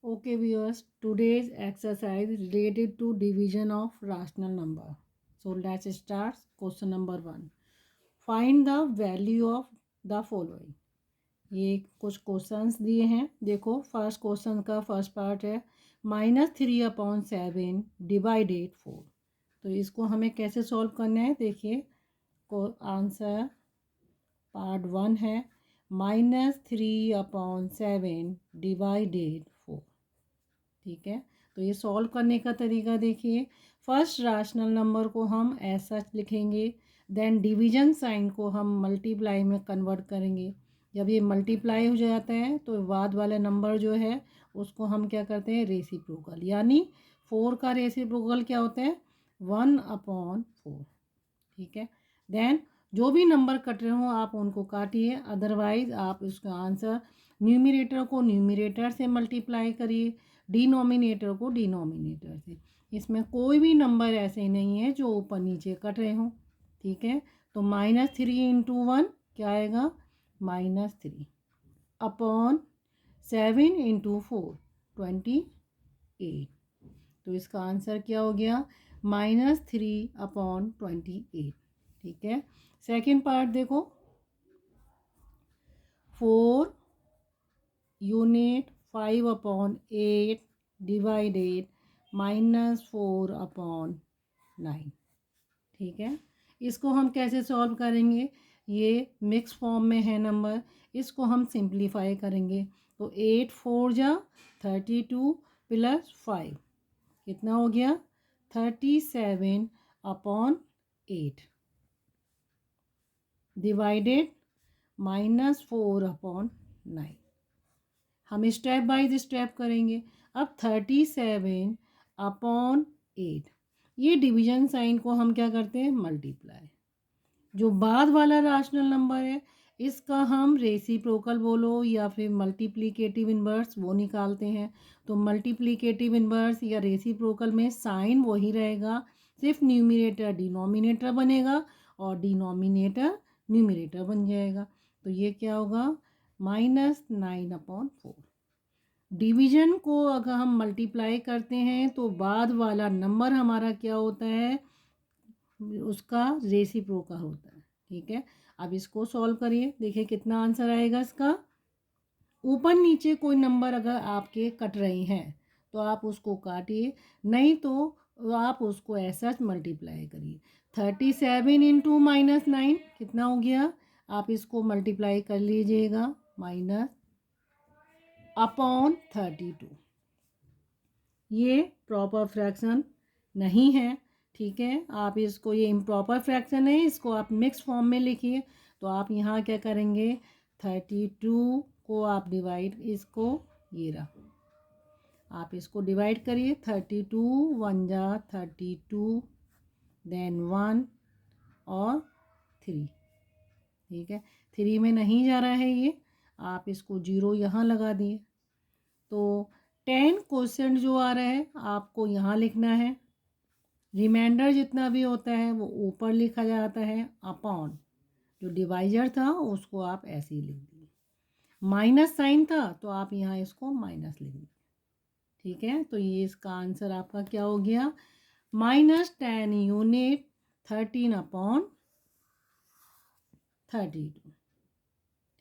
Okay, viewers, today's exercise related to division of rational number. So let's start. Question number 1. Find the value of the following. ये कुछ questions दिए हैं. देखो, first question का first part है -3/7 divided 4. तो इसको हमें कैसे सॉल्व करना है, देखिए. आंसर पार्ट 1 है -3/7 डिवाइडेड 4. ठीक है, तो ये सॉल्व करने का तरीका देखिए. फर्स्ट रैशनल नंबर को हम ऐसा लिखेंगे, देन डिवीजन साइन को हम मल्टीप्लाई में कन्वर्ट करेंगे. जब ये मल्टीप्लाई हो जाता है तो बाद वाला नंबर जो है उसको हम क्या करते हैं, रेसिप्रोकल. यानी 4 का रेसिप्रोकल क्या होता है, 1/4. ठीक है, देन जो भी नंबर कट रहे हो आप उनको काटिए, अदरवाइज आप उसका आंसर न्यूमिनेटर को न्यूमिनेटर से मल्टीप्लाई करिए, डिनोमिनेटर को डिनोमिनेटर से. इसमें कोई भी नंबर ऐसे नहीं है जो ऊपर नीचे कट रहे हों. ठीक है, तो -3 × 1 क्या आएगा, -3/7 × 4 28. तो इसका आंसर क्या हो गया, -3/28. ठीक है, सेकेंड पार्ट देखो. 4 यूनिट 5/8 डिवाइडेड -4/9. ठीक है, इसको हम कैसे सॉल्व करेंगे, ये मिक्स फॉर्म में है नंबर, इसको हम सिंप्लीफाई करेंगे. तो 8 4 जा 32 + 5 कितना हो गया, 37/8 डिवाइडेड -4/9. हम स्टेप बाय स्टेप करेंगे. अब 37/8, ये डिवीजन साइन को हम क्या करते हैं, मल्टीप्लाई. जो बाद वाला रैशनल नंबर है इसका हम रेसिप्रोकल बोलो या फिर मल्टीप्लिकेटिव इन्वर्स वो निकालते हैं. तो मल्टीप्लिकेटिव इन्वर्स या रेसिप्रोकल में साइन वही रहेगा, सिर्फ न्यूमिनेटर डिनोमिनेटर बनेगा और डिनोमिनेटर न्यूमिनेटर बन जाएगा. तो ये क्या होगा, -9/4. डिवीजन को अगर हम मल्टीप्लाई करते हैं तो बाद वाला नंबर हमारा क्या होता है, उसका रेसिप्रोकल होता है. ठीक है, अब इसको सॉल्व करिए, देखिए कितना आंसर आएगा इसका. ऊपर नीचे कोई नंबर अगर आपके कट रहे हैं तो आप उसको काटिए, नहीं तो आप उसको ऐसा मल्टीप्लाई करिए. 37 × -9 कितना हो गया, आप इसको मल्टीप्लाई कर लीजिएगा, -/32. ये प्रॉपर फ्रैक्शन नहीं है. ठीक है, आप इसको, ये इम्प्रॉपर फ्रैक्शन है, इसको आप मिक्स फॉर्म में लिखिए. तो आप यहाँ क्या करेंगे, 32 को आप डिवाइड, इसको ये रहा, आप इसको डिवाइड करिए. 32 1 जा 32, देन 1 और 3. ठीक है, 3 में नहीं जा रहा है ये, आप इसको 0 यहाँ लगा दिए. तो 10 क्वेश्चन जो आ रहा है आपको यहाँ लिखना है. रिमाइंडर जितना भी होता है वो ऊपर लिखा जाता है, अपॉन जो डिवाइजर था उसको आप ऐसे ही लिख दिए. माइनस साइन था तो आप यहाँ इसको माइनस लिख दिए. ठीक है, तो ये इसका आंसर आपका क्या हो गया, -10 यूनिट 13/32.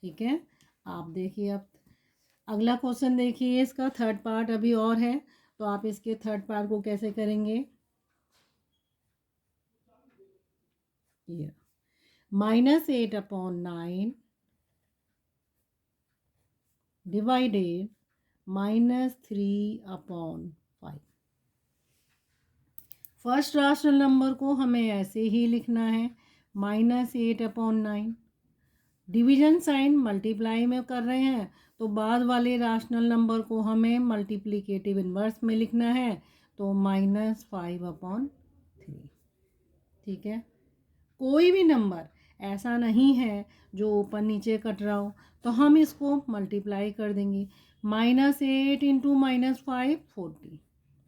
ठीक है, आप देखिए. अब अगला क्वेश्चन देखिए, इसका थर्ड पार्ट अभी और है, तो आप इसके थर्ड पार्ट को कैसे करेंगे. ये -8/9 डिवाइडेड -3/5. फर्स्ट रैशनल नंबर को हमें ऐसे ही लिखना है, -8/9. डिवीजन साइन मल्टीप्लाई में कर रहे हैं तो बाद वाले रैशनल नंबर को हमें मल्टीप्लिकेटिव इन्वर्स में लिखना है, तो -5/3. ठीक है, कोई भी नंबर ऐसा नहीं है जो ऊपर नीचे कट रहा हो, तो हम इसको मल्टीप्लाई कर देंगे. -8 × -5 40.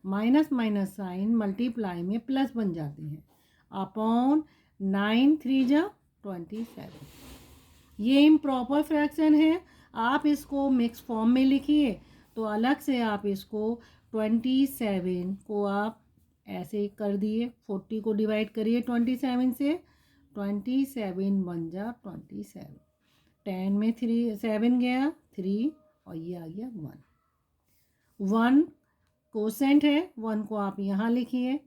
माइनस माइनस साइन मल्टीप्लाई में प्लस बन जाते हैं, अपॉन 9 3 जा 27. ये इम्प्रॉपर फ्रैक्शन है, आप इसको मिक्स फॉर्म में लिखिए तो अलग से आप इसको 27 को आप ऐसे कर दिए, 40 को डिवाइड करिए 27 से, 27 बन जा 27, 10 में 7 गया 3 और ये आ गया 1 कोसेंट है, 1 को आप यहाँ लिखिए,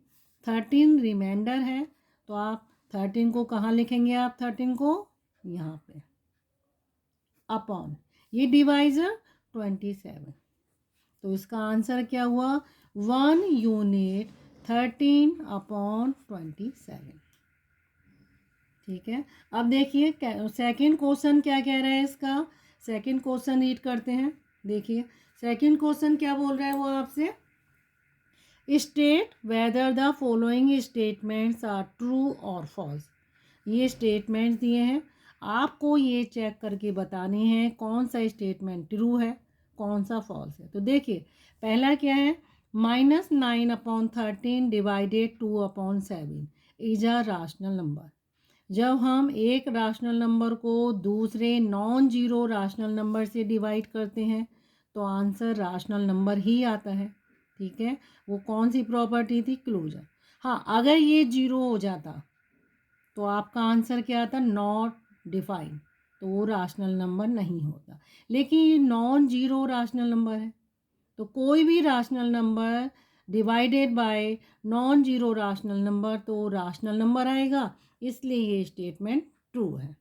13 रिमाइंडर है, तो आप 13 को कहाँ लिखेंगे, आप 13 को यहाँ पे, अपॉन ये डिवाइजर 27, तो इसका आंसर क्या हुआ, 1 यूनिट 13/27। ठीक है, अब देखिए सेकंड क्वेश्चन क्या कह रहा है इसका, सेकंड क्वेश्चन रीड करते हैं। देखिए सेकंड क्वेश्चन क्या बोल रहा है वो आपसे, state whether the following statements are true और फॉल्स। ये स्टेटमेंट्स दिए हैं, आपको ये चेक करके बताने हैं कौन सा स्टेटमेंट ट्रू है कौन सा फॉल्स है। तो देखिए पहला क्या है, -9/13 divided 2/7 is a rational number. जब हम एक राशनल नंबर को दूसरे नॉन जीरो राशनल नंबर से डिवाइड करते हैं तो आंसर राशनल नंबर ही आता है। ठीक है, वो कौन सी प्रॉपर्टी थी, क्लोजर। हाँ, अगर ये जीरो हो जाता तो आपका आंसर क्या आता, नॉट डिफाइन, तो वो राशनल नंबर नहीं होता। लेकिन ये नॉन जीरो राशनल नंबर है, तो कोई भी rational number divided by non zero rational number तो राशनल नंबर आएगा, इसलिए ये स्टेटमेंट ट्रू है।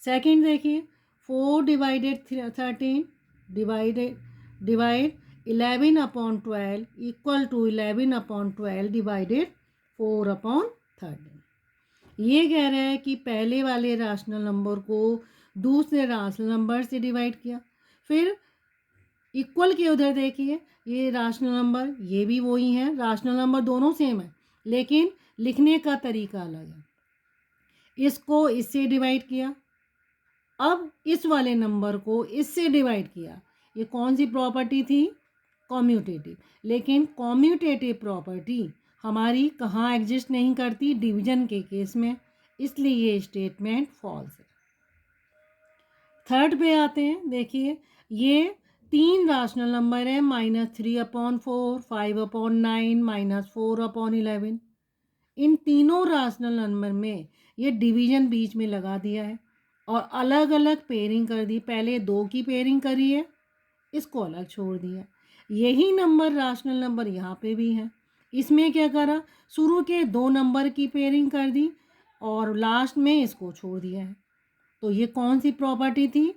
सेकंड देखिए, 4 divided 13 divide 11/12 equal to 11/12 divided 4/13। ये कह रहा है कि पहले वाले राशनल नंबर को दूसरे राशनल नंबर से डिवाइड किया, फिर इक्वल के उधर देखिए ये राशनल नंबर, ये भी वही है, राशनल नंबर दोनों सेम है लेकिन लिखने का तरीका अलग है। इसको इससे डिवाइड किया, अब इस वाले नंबर को इससे डिवाइड किया, ये कौन सी प्रॉपर्टी थी, कॉम्यूटेटिव। लेकिन कॉम्यूटेटिव प्रॉपर्टी हमारी कहाँ एग्जिस्ट नहीं करती, डिवीजन के केस में, इसलिए ये स्टेटमेंट फॉल्स है। थर्ड पे आते हैं, देखिए ये 3 राशनल नंबर है, -3/4, 5/9, -4/11। इन तीनों राशनल नंबर में ये डिवीजन बीच में लगा दिया है और अलग अलग पेयरिंग कर दी, पहले 2 की पेयरिंग करी है, इसको अलग छोड़ दिया। यही नंबर राशनल नंबर यहाँ पे भी है, इसमें क्या करा, शुरू के 2 नंबर की पेयरिंग कर दी और लास्ट में इसको छोड़ दिया है। तो ये कौन सी प्रॉपर्टी थी,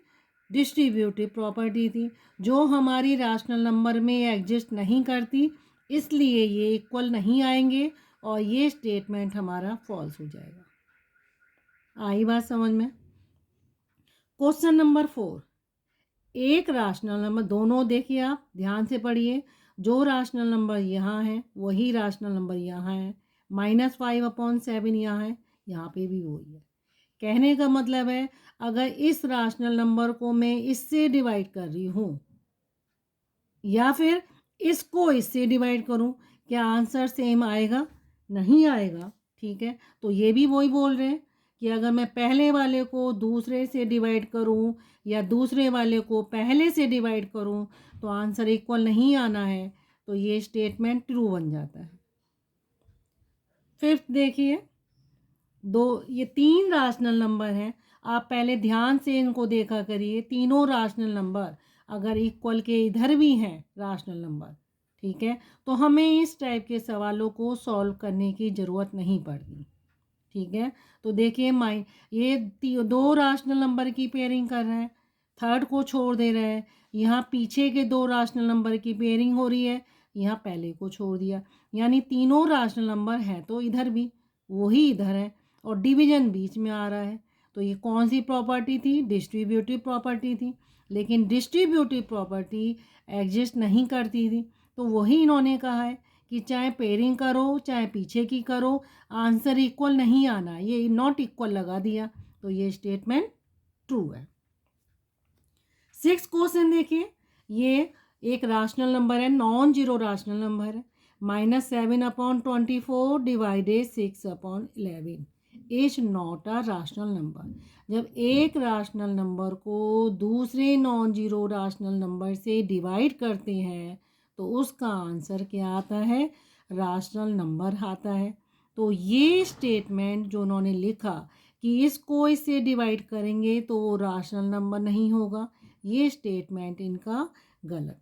डिस्ट्रीब्यूटिव प्रॉपर्टी थी, जो हमारी राशनल नंबर में एग्जिस्ट नहीं करती, इसलिए ये इक्वल नहीं आएंगे और ये स्टेटमेंट हमारा फॉल्स हो जाएगा। आई बात समझ में। क्वेश्चन नंबर 4, एक राशनल नंबर, दोनों देखिए आप ध्यान से पढ़िए, जो राशनल नंबर यहाँ है वही राशनल नंबर यहाँ है, -5/7 यहाँ है, यहाँ पे भी वही है। कहने का मतलब है अगर इस राशनल नंबर को मैं इससे डिवाइड कर रही हूँ या फिर इसको इससे डिवाइड करूँ, क्या आंसर सेम आएगा, नहीं आएगा। ठीक है, तो ये भी वही बोल रहे हैं कि अगर मैं पहले वाले को दूसरे से डिवाइड करूं या दूसरे वाले को पहले से डिवाइड करूं तो आंसर इक्वल नहीं आना है, तो ये स्टेटमेंट ट्रू बन जाता है। फिफ्थ देखिए, ये 3 राशनल नंबर हैं, आप पहले ध्यान से इनको देखा करिए, तीनों राशनल नंबर अगर इक्वल के इधर भी हैं राशनल नंबर, ठीक है, तो हमें इस टाइप के सवालों को सॉल्व करने की ज़रूरत नहीं पड़ती। ठीक है, तो देखिए ये 2 राशनल नंबर की पेयरिंग कर रहे हैं, थर्ड को छोड़ दे रहे हैं, यहाँ पीछे के 2 राशनल नंबर की पेयरिंग हो रही है, यहाँ पहले को छोड़ दिया, यानी तीनों राशनल नंबर हैं तो इधर भी वही इधर है और डिवीजन बीच में आ रहा है। तो ये कौन सी प्रॉपर्टी थी, डिस्ट्रीब्यूटिव प्रॉपर्टी थी, लेकिन डिस्ट्रीब्यूटिव प्रॉपर्टी एग्जिस्ट नहीं करती थी, तो वही इन्होंने कहा है कि चाहे पेयरिंग करो चाहे पीछे की करो आंसर इक्वल नहीं आना, ये नॉट इक्वल लगा दिया, तो ये स्टेटमेंट ट्रू है। 6 क्वेश्चन देखिए, ये एक राशनल नंबर है, नॉन जीरो राशनल नंबर है, -7/24 divided 6/11 is not a rational number. जब एक राशनल नंबर को दूसरे नॉन जीरो राशनल नंबर से डिवाइड करते हैं तो उसका आंसर क्या आता है, राशनल नंबर आता है। तो ये स्टेटमेंट जो उन्होंने लिखा कि इसको इससे डिवाइड करेंगे तो वो राशनल नंबर नहीं होगा, ये स्टेटमेंट इनका गलत।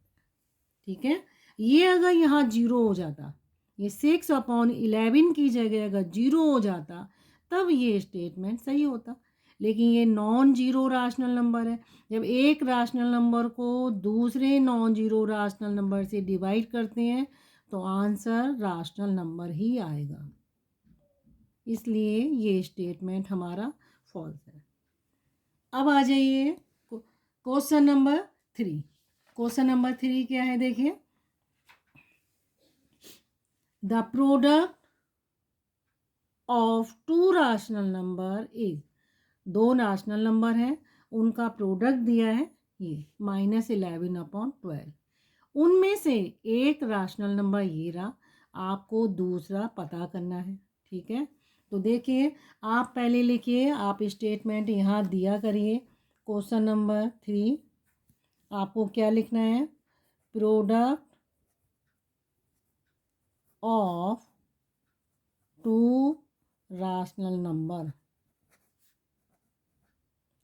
ठीक है, ये अगर यहाँ जीरो हो जाता, ये 6/11 की जगह अगर जीरो हो जाता तब ये स्टेटमेंट सही होता, लेकिन ये नॉन जीरो राशनल नंबर है। जब एक राशनल नंबर को दूसरे नॉन जीरो राशनल नंबर से डिवाइड करते हैं तो आंसर राशनल नंबर ही आएगा, इसलिए ये स्टेटमेंट हमारा फॉल्स है। अब आ जाइए क्वेश्चन नंबर 3। क्वेश्चन नंबर 3 क्या है, देखिए, the product of two rational number is, दो राशनल नंबर हैं, उनका प्रोडक्ट दिया है ये -11/12। उनमें से एक राशनल नंबर ये रहा, आपको दूसरा पता करना है। ठीक है, तो देखिए आप पहले लिखिए, आप स्टेटमेंट यहाँ दिया करिए। क्वेश्चन नंबर 3 आपको क्या लिखना है, product of two rational number.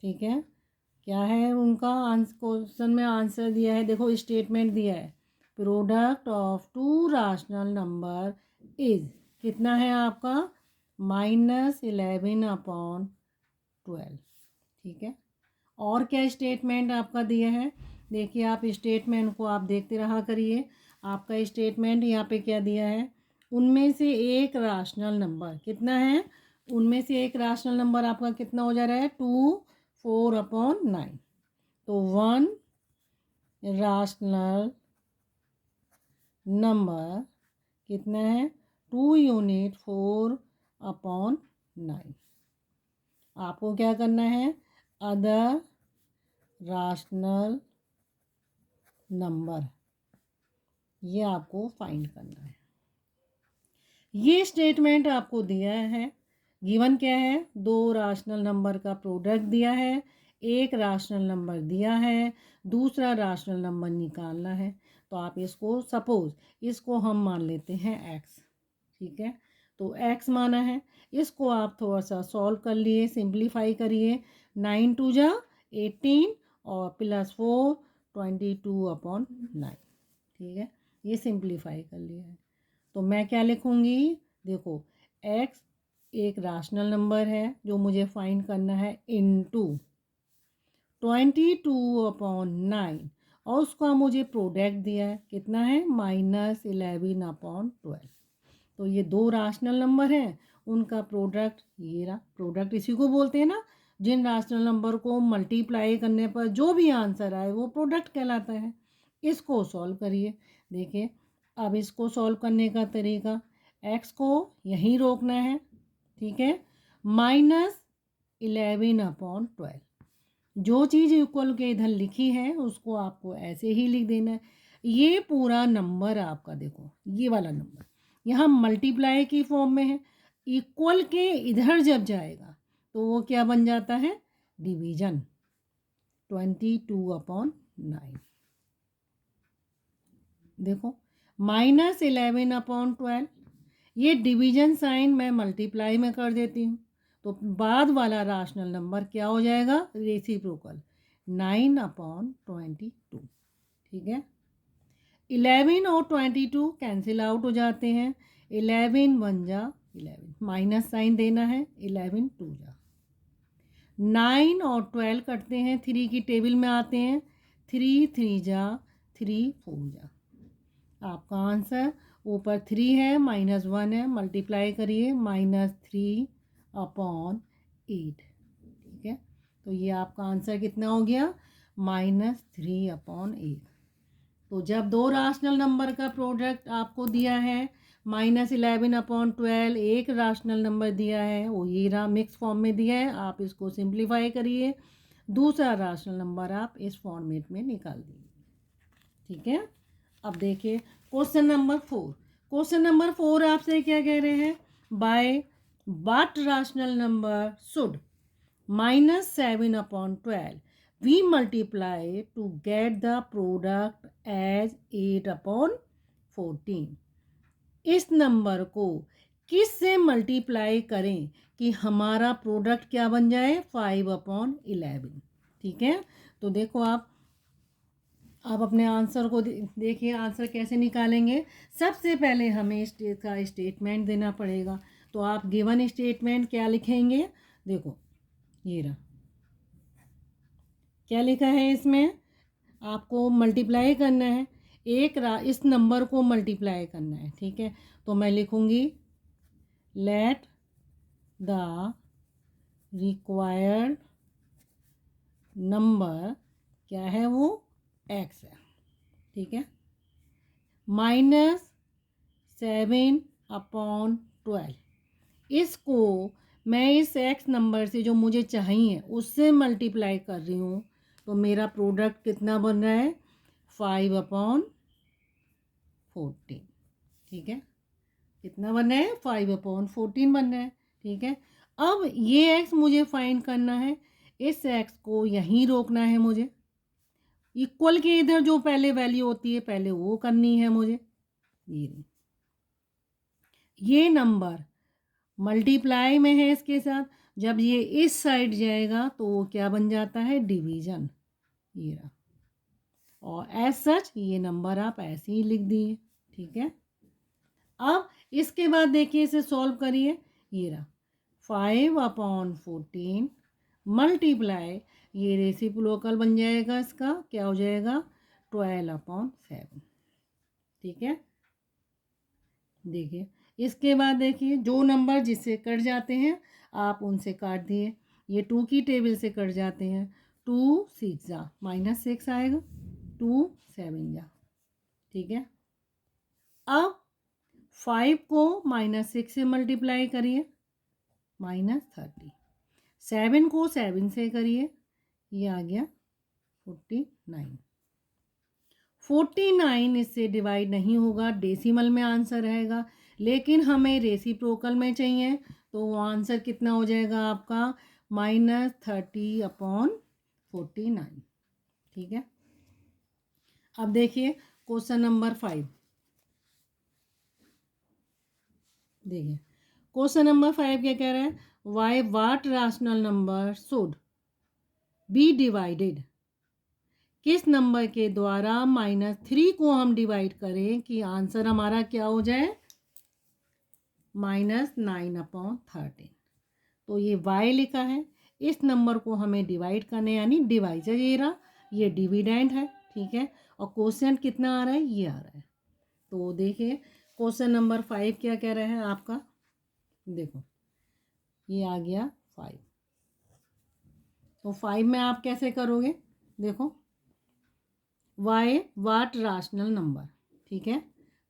ठीक है, क्या है उनका आंसर, क्वेश्चन में आंसर दिया है, देखो स्टेटमेंट दिया है, product of two rational number is, कितना है आपका, -11/12। ठीक है, और क्या स्टेटमेंट आपका दिया है, देखिए आप स्टेटमेंट को आप देखते रहा करिए। आपका स्टेटमेंट यहाँ पे क्या दिया है, उनमें से एक राशनल नंबर कितना है, उनमें से एक राशनल नंबर आपका कितना हो जा रहा है, 2/4/9। तो 1 राशनल नंबर कितना है, 2 यूनिट 4/9। आपको क्या करना है, अदर राशनल नंबर, ये आपको फाइंड करना है। ये स्टेटमेंट आपको दिया है, गिवन क्या है, दो राशनल नंबर का प्रोडक्ट दिया है, एक राशनल नंबर दिया है, दूसरा राशनल नंबर निकालना है। तो आप इसको सपोज, इसको हम मान लेते हैं x। ठीक है, तो x माना है, इसको आप थोड़ा सा सॉल्व कर लिए, सिंप्लीफाई करिए। 9 2 जा 18 और +4 22/9। ठीक है, ये सिंप्लीफाई कर लिया है। तो मैं क्या लिखूँगी, देखो x एक राशनल नंबर है जो मुझे फाइंड करना है, इनटू 22/9 और उसका मुझे प्रोडक्ट दिया है, कितना है, -11/12। तो ये दो राशनल नंबर हैं, उनका प्रोडक्ट ये रहा। प्रोडक्ट इसी को बोलते हैं ना, जिन राशनल नंबर को मल्टीप्लाई करने पर जो भी आंसर आए वो प्रोडक्ट कहलाता है। इसको सॉल्व करिए, देखिए अब इसको सॉल्व करने का तरीका, x को यहीं रोकना है। ठीक है, -11/12, जो चीज़ इक्वल के इधर लिखी है उसको आपको ऐसे ही लिख देना है। ये पूरा नंबर आपका, देखो ये वाला नंबर यहाँ मल्टीप्लाई की फॉर्म में है, इक्वल के इधर जब जाएगा तो वो क्या बन जाता है, डिवीजन, 22/9। देखो -11/12, ये डिवीजन साइन मैं मल्टीप्लाई में कर देती हूँ, तो बाद वाला राशनल नंबर क्या हो जाएगा, रेसिप्रोकल, 9/22। ठीक है, 11 और 22 कैंसिल आउट हो जाते हैं, 11 1 जा 11, माइनस साइन देना है, 11 2 जा 9 और 12 कटते हैं, 3 की टेबल में आते हैं, 3 3 जा 3 4 जा। आपका आंसर ऊपर 3 है, -1 है, मल्टीप्लाई करिए, -3/8। ठीक है, तो ये आपका आंसर कितना हो गया, -3/8। तो जब दो राशनल नंबर का प्रोडक्ट आपको दिया है, -11/12, एक राशनल नंबर दिया है, वो ये रहा, मिक्स फॉर्म में दिया है, आप इसको सिंप्लीफाई करिए, दूसरा राशनल नंबर आप इस फॉर्मेट में निकाल दीजिए। ठीक है, अब देखिए क्वेश्चन नंबर 4। क्वेश्चन नंबर 4 आपसे क्या कह रहे हैं, bye what rational number should minus 7 upon 12 we multiply to get the product as 8 upon 14? इस नंबर को किस से मल्टीप्लाई करें कि हमारा प्रोडक्ट क्या बन जाए 5/11। ठीक है, तो देखो आप अपने आंसर को देखिए, आंसर कैसे निकालेंगे। सबसे पहले हमें इसका स्टेटमेंट देना पड़ेगा। तो आप गिवन स्टेटमेंट क्या लिखेंगे, देखो ये रहा, क्या लिखा है इसमें, आपको मल्टीप्लाई करना है, इस नंबर को मल्टीप्लाई करना है। ठीक है, तो मैं लिखूंगी लेट द रिक्वायर्ड नंबर, क्या है वो, एक्स है। ठीक है, -7/12 इसको मैं इस एक्स नंबर से जो मुझे चाहिए उससे मल्टीप्लाई कर रही हूँ, तो मेरा प्रोडक्ट कितना बन रहा है 5/14। ठीक है, कितना बन रहा है 5/14 बन रहा है। ठीक है, अब ये एक्स मुझे फाइंड करना है, इस एक्स को यहीं रोकना है मुझे, इक्वल के इधर जो पहले वैल्यू होती है पहले वो करनी है मुझे। ये नंबर मल्टीप्लाई में है इसके साथ, जब ये इस साइड जाएगा तो वो क्या बन जाता है डिवीजन, ये रहा। और एज सच ये नंबर आप ऐसे ही लिख दिए। ठीक है, अब इसके बाद देखिए इसे सॉल्व करिए, ये रहा 5/14 मल्टीप्लाई, ये रेसिप्रोकल बन जाएगा, इसका क्या हो जाएगा 12/7। ठीक है, देखिए इसके बाद देखिए जो नंबर जिससे कट जाते हैं आप उनसे काट दिए, ये 2 की टेबल से कट जाते हैं, 2 6 जा -6 आएगा, 2 7 जा। ठीक है, अब 5 को -6 से मल्टीप्लाई करिए -30, 7 को 7 से करिए, ये आ गया 49। 49 इससे डिवाइड नहीं होगा, डेसिमल में आंसर रहेगा, लेकिन हमें रेसिप्रोकल में चाहिए, तो वो आंसर कितना हो जाएगा आपका -30/49। ठीक है, अब देखिए क्वेश्चन नंबर 5, देखिए क्वेश्चन नंबर 5 क्या कह रहा है, by what rational number should be divided, किस नंबर के द्वारा -3 को हम डिवाइड करें कि आंसर हमारा क्या हो जाए -9/13। तो ये y लिखा है, इस नंबर को हमें डिवाइड करने, यानी डिवाइजर ये रहा, ये डिविडेंड है। ठीक है, और क्वेश्चन कितना आ रहा है, ये आ रहा है। तो देखिए क्वेश्चन नंबर 5 क्या कह रहा है आपका, देखो ये आ गया 5। तो 5 में आप कैसे करोगे, देखो वाई वाट रैशनल नंबर। ठीक है,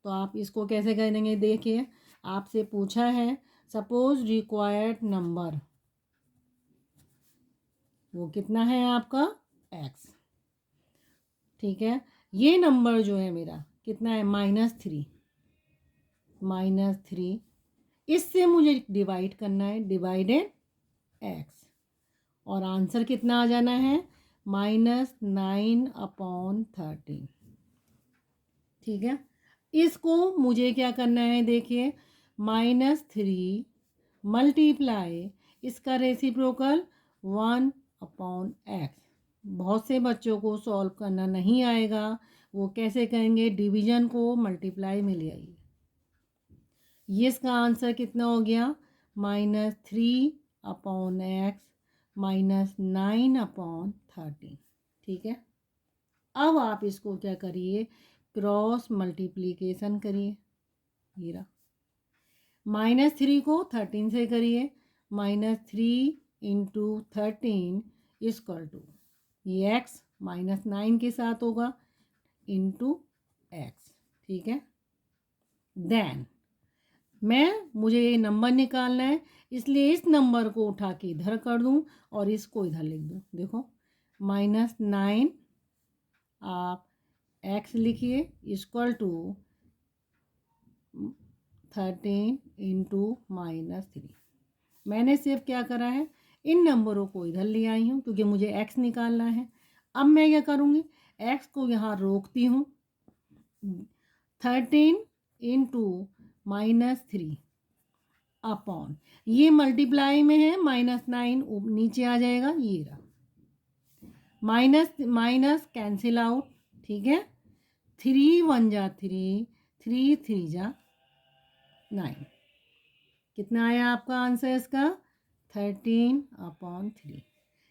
तो आप इसको कैसे करेंगे, देखिए आपसे पूछा है सपोज रिक्वायर्ड नंबर, वो कितना है आपका x। ठीक है, ये नंबर जो है मेरा कितना है -3, इससे मुझे डिवाइड करना है, डिवाइडेड x, और आंसर कितना आ जाना है -9/13। ठीक है, इसको मुझे क्या करना है, देखिए -3 मल्टीप्लाई, इसका रेसिप्रोकल 1/x। बहुत से बच्चों को सॉल्व करना नहीं आएगा, वो कैसे करेंगे, डिवीजन को मल्टीप्लाई में ले आइए। ये इसका आंसर कितना हो गया -3/x -9/13। ठीक है, अब आप इसको क्या करिए, क्रॉस मल्टीप्लिकेशन करिए, ये रहा -3 को 13 से करिए, -3 × 13 इक्वल टू, ये x -9 के साथ होगा इंटू x। ठीक है, देन मुझे ये नंबर निकालना है, इसलिए इस नंबर को उठा के इधर कर दूं और इसको इधर लिख दूं। देखो -9 आप x लिखिए इक्वल टू 13 × -3। मैंने सिर्फ क्या करा है, इन नंबरों को इधर ले आई हूँ क्योंकि मुझे x निकालना है। अब मैं क्या करूँगी, x को यहाँ रोकती हूँ, 13 इंटू -3 अपॉन, ये मल्टीप्लाई में है, -9 नीचे आ जाएगा, ये रहा, माइनस माइनस कैंसिल आउट, ठीक है। 3 1 जा 3, 3 3 जा 9, कितना आया आपका आंसर इसका, 13/3।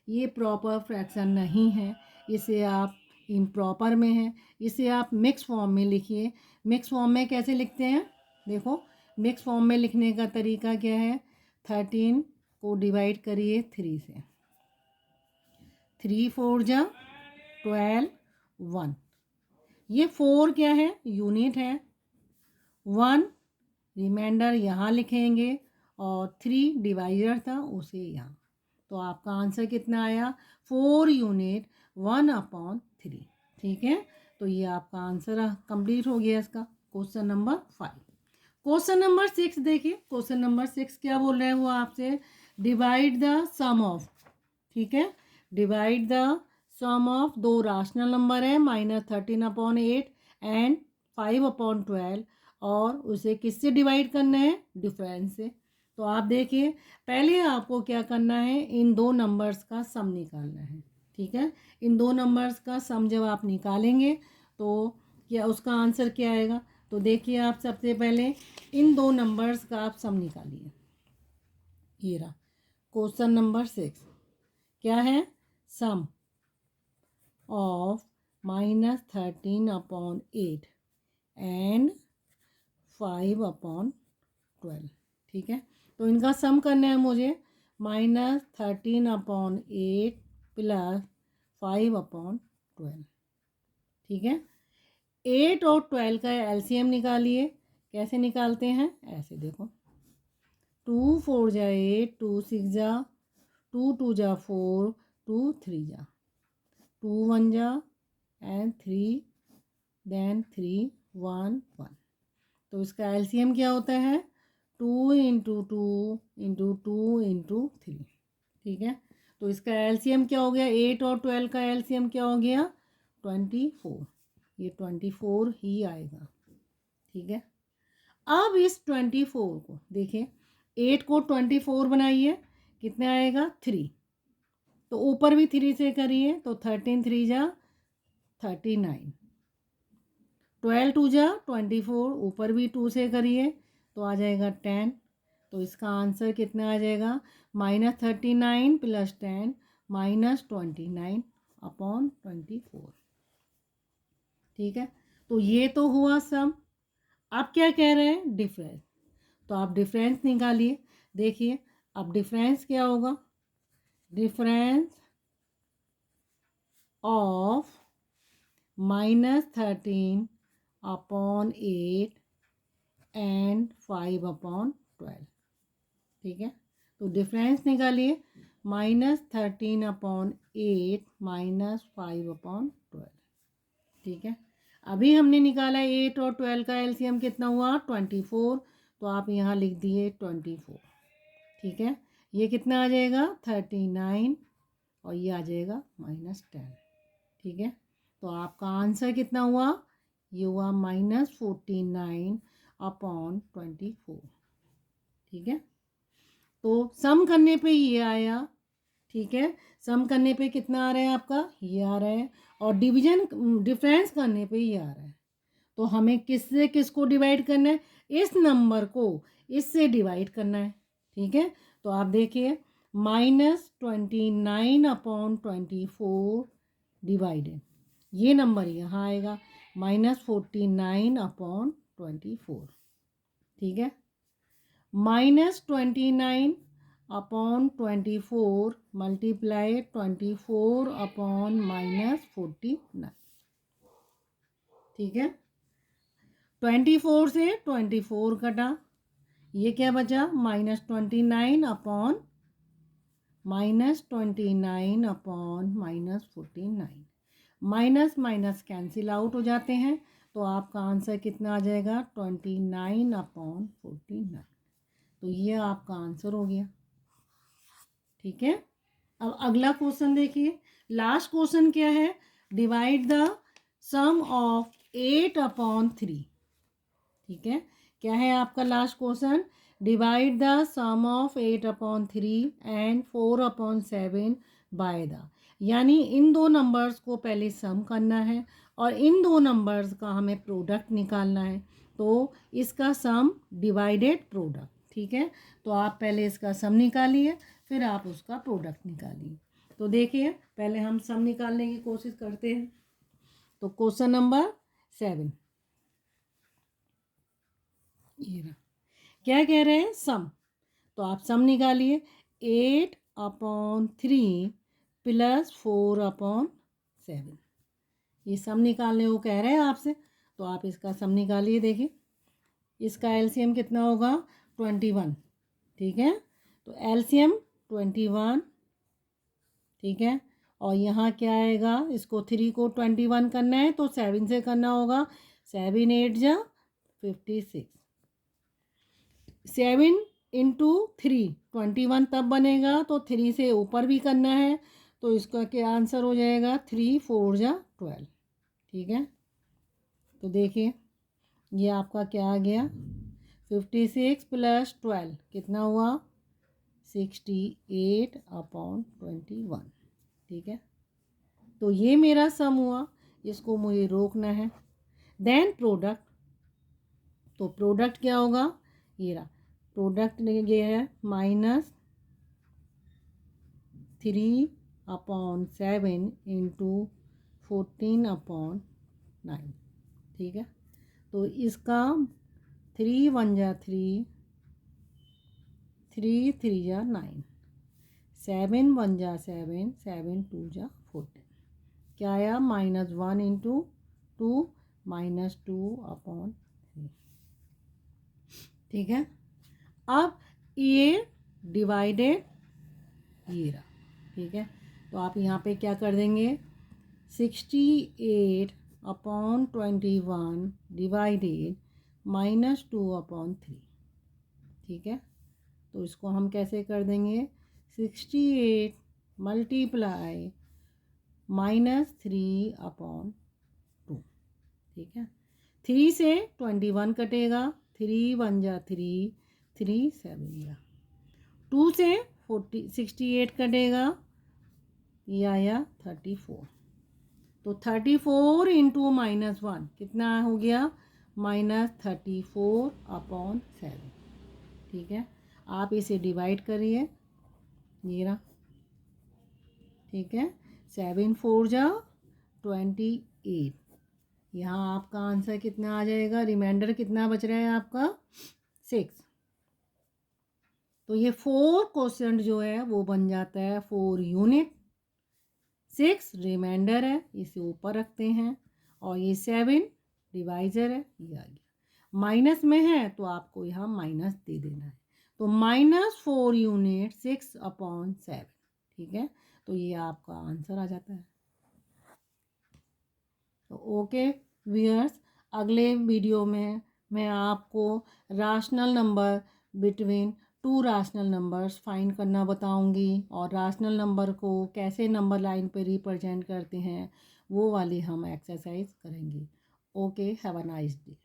ये प्रॉपर फ्रैक्शन नहीं है, इसे आप इम्प्रॉपर में है, इसे आप मिक्स फॉर्म में लिखिए। मिक्स फॉर्म में कैसे लिखते हैं, देखो मिक्स फॉर्म में लिखने का तरीका क्या है, 13 को डिवाइड करिए 3 से, 3 4 जा 12, 1, ये 4 क्या है, यूनिट है, 1 रिमाइंडर यहाँ लिखेंगे और 3 डिवाइडर था उसे यहाँ, तो आपका आंसर कितना आया, 4 यूनिट 1/3, ठीक है। तो ये आपका आंसर कंप्लीट हो गया इसका, क्वेश्चन नंबर 5। क्वेश्चन नंबर 6 देखिए, क्वेश्चन नंबर 6 क्या बोल रहे हैं वो आपसे, डिवाइड द सम ऑफ, ठीक है, डिवाइड द सम ऑफ, दो राशनल नंबर है, -13/8 एंड 5/12, और उसे किससे डिवाइड करना है, डिफरेंस से। तो आप देखिए, पहले आपको क्या करना है, इन दो नंबर्स का सम निकालना है, ठीक है। इन दो नंबर्स का सम जब आप निकालेंगे तो क्या उसका आंसर क्या आएगा, तो देखिए आप सबसे पहले इन दो नंबर्स का आप सम निकालिए। ये रहा क्वेश्चन नंबर 6, क्या है, सम ऑफ -13/8 एंड 5/12, ठीक है। तो इनका सम करना है मुझे, -13/8 प्लस 5/12, ठीक है। 8 और 12 का एलसीएम निकालिए, कैसे निकालते हैं, ऐसे देखो, 2 4 जा 8, 2 6 जा, 2 2 जा 4, 2 3 जा, 2 1 जा एंड 3, देन 3 1 1, तो इसका एलसीएम क्या होता है, 2 × 2 × 2 × 3, ठीक है। तो इसका एलसीएम क्या हो गया, 8 और 12 का एलसीएम क्या हो गया, 24, ये 24 ही आएगा, ठीक है। अब इस 24 को देखिए, 8 को 24 बनाइए, कितने आएगा, 3, तो ऊपर भी 3 से करिए, तो 13 3 जा 39, 12 2 जा 24, ऊपर भी 2 से करिए तो आ जाएगा 10, तो इसका आंसर कितना आ जाएगा, -39 + 10 -29/24, ठीक है। तो ये तो हुआ सम। अब क्या कह रहे हैं, डिफरेंस, तो आप डिफरेंस निकालिए। देखिए अब डिफरेंस क्या होगा, डिफरेंस ऑफ -13/8 एंड 5/12, ठीक है। तो डिफरेंस निकालिए, -13/8 -5/12, ठीक है। अभी हमने निकाला 8 और 12 का एलसीएम कितना हुआ, 24, तो आप यहाँ लिख दिए 24, ठीक है। ये कितना आ जाएगा, 39, और ये आ जाएगा -10, ठीक है। तो आपका आंसर कितना हुआ, ये हुआ -49/24, ठीक है। तो सम करने पे ये आया, ठीक है, सम करने पे कितना आ रहा है आपका, ये आ रहा है, और डिवीजन डिफरेंस करने पे ये आ रहा है। तो हमें किससे किसको डिवाइड करना है, इस नंबर को इससे डिवाइड करना है, ठीक है। तो आप देखिए, -29/24 डिवाइडेड, ये नंबर यहाँ आएगा, -49/24, ठीक है। -29/24 मल्टीप्लाई 24/-49, ठीक है। 24 से 24 कटा, ये क्या बचा, -29/-49, माइनस माइनस कैंसिल आउट हो जाते हैं, तो आपका आंसर कितना आ जाएगा, 29/49, तो ये आपका आंसर हो गया, ठीक है। अब अगला क्वेश्चन देखिए, लास्ट क्वेश्चन क्या है, डिवाइड द सम ऑफ 8/3। ठीक है, क्या है आपका last question, divide the sum of 8/3 and 4/7 by the, यानी इन दो नंबर्स को पहले सम करना है और इन दो नंबर्स का हमें प्रोडक्ट निकालना है। तो इसका सम डिवाइडेड प्रोडक्ट, ठीक है। तो आप पहले इसका सम निकालिए, फिर आप उसका प्रोडक्ट निकालिए। तो देखिए पहले हम सम निकालने की कोशिश करते हैं। तो क्वेश्चन नंबर 7, ये रहा, क्या कह रहे हैं, सम। तो आप सम निकालिए, 8/3 प्लस 4/7, ये सम निकालने को कह रहे हैं आपसे। तो आप इसका सम निकालिए। देखिए इसका एलसीएम कितना होगा, 21। ठीक है, तो एलसीएम 21। ठीक है, और यहाँ क्या आएगा, इसको 3 को 21 करना है तो 7 से करना होगा। 7 8 जा 56, 7 इंटू 3 21 तब बनेगा, तो 3 से ऊपर भी करना है। तो इसका क्या आंसर हो जाएगा, 3 4 जा 12। ठीक है, तो देखिए ये आपका क्या आ गया, 56 प्लस 12 कितना हुआ, 68/21। ठीक है, तो ये मेरा सम हुआ, इसको मुझे रोकना है। देन प्रोडक्ट, तो प्रोडक्ट क्या होगा, ये रहा प्रोडक्ट, ये है -3/7 इंटू 14/9। ठीक है, तो इसका 3 1 जा 3, 3 3 जा 9, 7 1 जा 7, 7 2 जा 14, क्या आया, -1 इंटू 2 -2/3। ठीक है, अब ये डिवाइडेड, ये रहा। ठीक है, तो आप यहाँ पे क्या कर देंगे, 68/21 डिवाइडेड -2/3। ठीक है, तो इसको हम कैसे कर देंगे, 68 मल्टीप्लाई -3/2। ठीक है, 3 से 21 कटेगा, 3 1 जा 3, 3 7 जा, 2 से 68 कटेगा, ये आया 34। तो 34 इंटू -1 कितना हो गया, -34/7। ठीक है, आप इसे डिवाइड करिए, ये रहा। ठीक है, 7 4 जा 28, यहाँ आपका आंसर कितना आ जाएगा, रिमाइंडर कितना बच रहा है आपका, 6। तो ये 4 क्वेश्चन जो है वो बन जाता है 4 यूनिट, 6 रिमाइंडर है, इसे ऊपर रखते हैं, और ये 7 डिवाइजर है, ये आ गया। माइनस में है तो आपको यहाँ माइनस दे देना है, तो -4 यूनिट 6/7। ठीक है, तो ये आपका आंसर आ जाता है। तो ओके व्यूअर्स, अगले वीडियो में मैं आपको rational number between 2 rational numbers find करना बताऊंगी, और राशनल नंबर को कैसे नंबर लाइन पे रिप्रेजेंट करते हैं वो वाली हम एक्सरसाइज करेंगे। Okay, have a nice day.